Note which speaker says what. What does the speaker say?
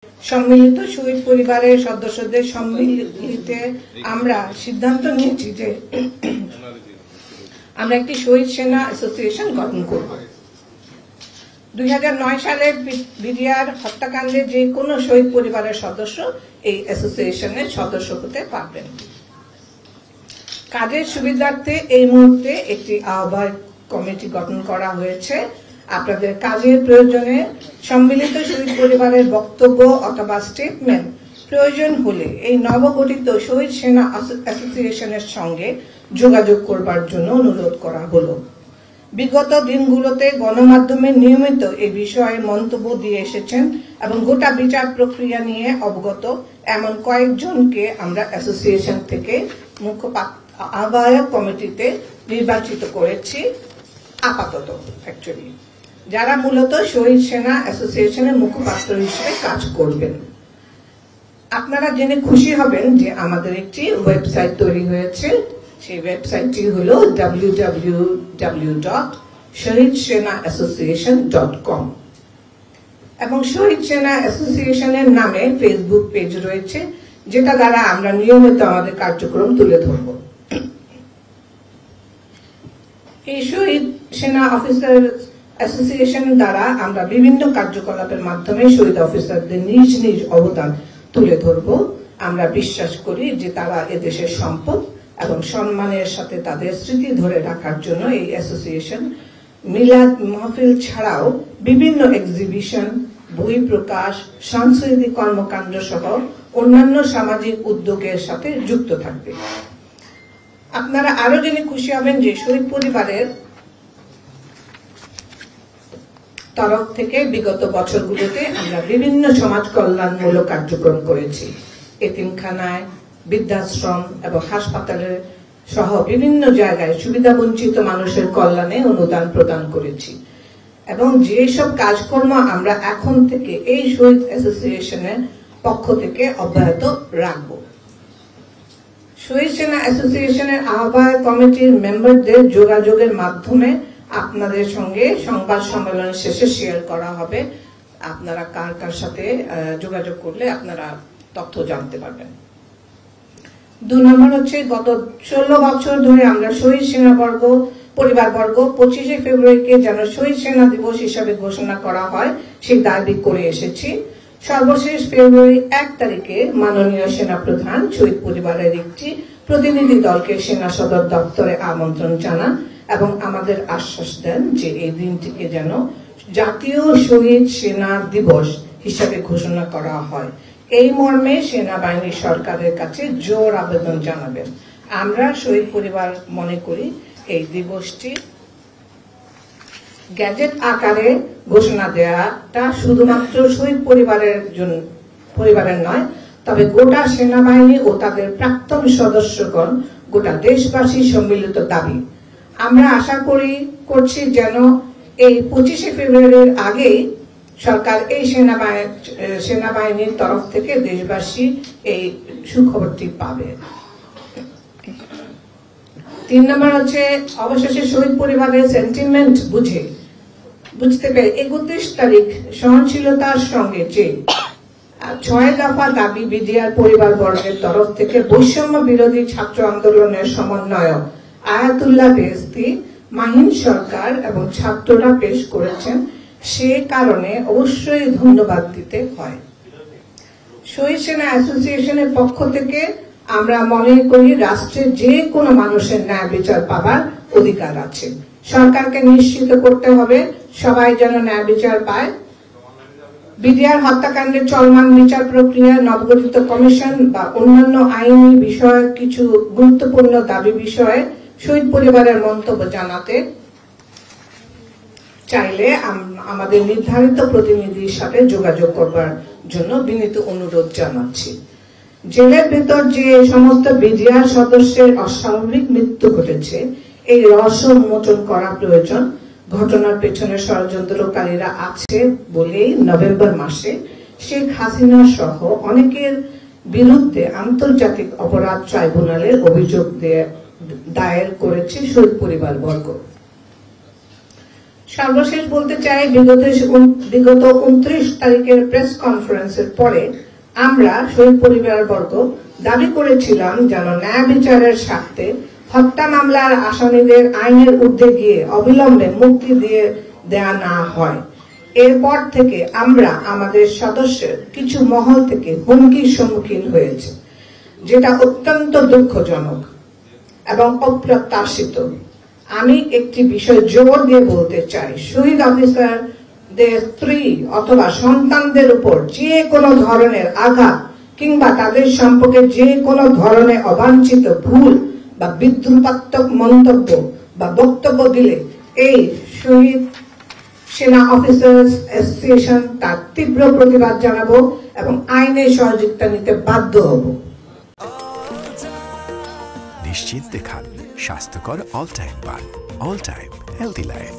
Speaker 1: সম্মিলিত শহীদ পরিবারের সদস্যদের সম্মিলিতে আমরা সিদ্ধান্ত নিয়েছি যে আমরা একটি শহীদ সেনা অ্যাসোসিয়েশন গঠন করব। 2009 সালে বিডিআর হত্যাকাণ্ডে যে কোনো শহীদ পরিবারের সদস্য এই অ্যাসোসিয়েশনের সদস্য হতে পারবেন। কাজের সুবিধার্থে এই মুহূর্তে একটি আহ্বায়ক কমিটি গঠন করা হয়েছে। আপনাদের কাজের প্রয়োজনে সম্মিলিত শহীদ পরিবারের বক্তব্য অথবা স্টেটমেন্ট প্রয়োজন হলে এই নবগঠিত শহীদ সেনা অ্যাসোসিয়েশনের সঙ্গে যোগাযোগ করবার জন্য অনুরোধ করা হলো। বিগত দিনগুলোতে গণমাধ্যমে নিয়মিত এই বিষয়ে মন্তব্য দিয়ে এসেছেন এবং গোটা বিচার প্রক্রিয়া নিয়ে অবগত এমন কয়েকজনকে আমরা অ্যাসোসিয়েশন থেকে আহ্বায়ক কমিটিতে নির্বাচিত করেছি আপাতত, অ্যাকচুয়ালি যারা মূলত শহীদ সেনা অ্যাসোসিয়েশনের মুখপাত্র হিসেবে কাজ করবেন। আপনারা জেনে খুশি হবেন যে আমাদের একটি ওয়েবসাইট তৈরি হয়েছে। সেই ওয়েবসাইটটি হলো www.shahidsenaassociation.com এবং শহীদ সেনা অ্যাসোসিয়েশনের নামে ফেসবুক পেজ রয়েছে, যেটা দ্বারা আমরা নিয়মিত আমাদের কার্যক্রম তুলে ধরব। এই শহীদ সেনা অফিসার অ্যাসোসিয়েশন দ্বারা আমরা বিভিন্ন কার্যকলাপের মাধ্যমে শহীদ অফিসারদের নিজ নিজ অবদান তুলে ধরব। আমরা বিশ্বাস করি যে তারা এদেশের সম্পদ এবং সম্মানের সাথে তাদের স্মৃতি ধরে রাখার জন্য এই অ্যাসোসিয়েশন মিলাদ মাহফিল ছাড়াও বিভিন্ন এক্সিবিশন, বই প্রকাশ, সাংস্কৃতিক কর্মকাণ্ড সহ অন্যান্য সামাজিক উদ্যোগের সাথে যুক্ত থাকবে। আপনারা আরো জেনে খুশি হবেন যে শহীদ পরিবারের তরফ থেকে বিগত বছরগুলোতে আমরা বিভিন্ন সমাজ কল্যাণমূলক কার্যক্রম করেছি। এতিমখানায়, বৃদ্ধাশ্রম এবং হাসপাতালে সহ বিভিন্ন জায়গায় সুবিধাবঞ্চিত মানুষের কল্যাণে অনুদান প্রদান করেছি এবং যেসব কাজকর্ম আমরা এখন থেকে এই শহীদ অ্যাসোসিয়েশনের পক্ষ থেকে অব্যাহত রাখব। শহীদ সেনা অ্যাসোসিয়েশনের আহ্বায়ক কমিটির মেম্বারদের যোগাযোগের মাধ্যমে আপনাদের সঙ্গে সংবাদ সম্মেলন শেষে শেয়ার করা হবে। আপনারা কার কার সাথে যোগাযোগ করলে আপনারা তথ্য জানতে পারবেন। 2 নম্বর হচ্ছে, গত 16 বছর ধরে আমরা শহীদ সেনাবর্গ পরিবারবর্গ 25শে ফেব্রুয়ারিকে যেন শহীদ সেনা দিবস হিসাবে ঘোষণা করা হয় সেই দাবি করে এসেছি। সর্বশেষ ফেব্রুয়ারি 1 তারিখে মাননীয় সেনাপ্রধান শহীদ পরিবারের একটি প্রতিনিধি দলকে সেনা সদর দপ্তরে আমন্ত্রণ জানান এবং আমাদের আশ্বাস দেন যে এই দিনটিকে যেন জাতীয় শহীদ সেনা দিবস হিসাবে ঘোষণা করা হয়। এই মর্মে সেনাবাহিনী সরকারের কাছে জোর আবেদন জানাবেন। আমরা শহীদ পরিবার মনে করি এই দিবসটি গ্যাজেট আকারে ঘোষণা দেওয়াটা শুধুমাত্র শহীদ পরিবারের নয়, তবে গোটা সেনাবাহিনী ও তাদের প্রাক্তন সদস্যগণ, গোটা দেশবাসী সম্মিলিত দাবি। আমরা আশা করছি যেন এই 25শে ফেব্রুয়ারির আগেই সরকার এই সেনাবাহিনীর তরফ থেকে দেশবাসী এই সুখবরটি পাবে। 3 নম্বর হচ্ছে, অবশেষে শহীদ পরিবারের সেন্টিমেন্ট বুঝতে পেরে 31 তারিখ সহনশীলতার সঙ্গে যে 6 দফা দাবি বিডিআর পরিবার বর্গের তরফ থেকে বৈষম্য বিরোধী ছাত্র আন্দোলনের সমন্বয়ক আয়াতুল্লাহ বেহেশতি, মাহিন সরকার এবং ছাত্ররা পেশ করেছেন, সে কারণে অবশ্যই ধন্যবাদ দিতে হয়। শহীদ সেনা অ্যাসোসিয়েশনের পক্ষ থেকে আমরা মনে করি রাষ্ট্রের যে কোনো মানুষের ন্যায় বিচার পাবার অধিকার আছে। সরকারকে নিশ্চিত করতে হবে সবাই যেন ন্যায় বিচার পায়। বিডিআর হত্যাকাণ্ডের চলমান বিচার প্রক্রিয়া, নবগঠিত কমিশন বা অন্যান্য আইনি বিষয়ক কিছু গুরুত্বপূর্ণ দাবি বিষয়ে শহীদ পরিবারের মন্তব্য জানাতে চাইলে আমাদের নির্ধারিত প্রতিনিধির সাথে যোগাযোগ করবার জন্য বিনীত অনুরোধ জানাচ্ছি। জেলের ভেতর যে সমস্ত বিডিআর সদস্যের অস্বাভাবিক মৃত্যু ঘটেছে, এই রহস্য উন্মোচন করা প্রয়োজন। ঘটনার পেছনে ষড়যন্ত্রকারীরা আছে বলেই নভেম্বর মাসে শেখ হাসিনা সহ অনেকের বিরুদ্ধে আন্তর্জাতিক অপরাধ ট্রাইব্যুনালে অভিযোগ দায়ের করেছে শহীদ পরিবার বর্গ। সর্বশেষ বলতে চাই, বিগত 29 তারিখের প্রেস কনফারেন্সের পরে আমরা শহীদ পরিবারবর্গ দাবি করেছিলাম যেন ন্যায় বিচারের স্বার্থে হত্যা মামলার আসামিদের আইনের ঊর্ধ্বে গিয়ে অবিলম্বে মুক্তি দিয়ে দেয়া না হয়। এরপর থেকে আমরা আমাদের সদস্যের কিছু মহল থেকে হুমকির সম্মুখীন হয়েছে, যেটা অত্যন্ত দুঃখজনক এবং অপ্রত্যাশিত। আমি একটি বিষয় জোর দিয়ে বলতে চাই, শহীদ অফিসারদের স্ত্রী অথবা সন্তানদের উপর যে কোনো ধরনের আঘাত কিংবা তাদের সম্পর্কে যে কোনো ধরনের অবাঞ্ছিত ভুল বা বিদ্রুপাত্মক মন্তব্য বা বক্তব্য দিলে এই শহীদ সেনা অফিসার্স অ্যাসোসিয়েশন তার তীব্র প্রতিবাদ জানাবো এবং আইনের সহযোগিতা নিতে বাধ্য হব।
Speaker 2: নিশ্চিন্তে খান স্বাস্থ্যকর অল টাইম পান। All time healthy life.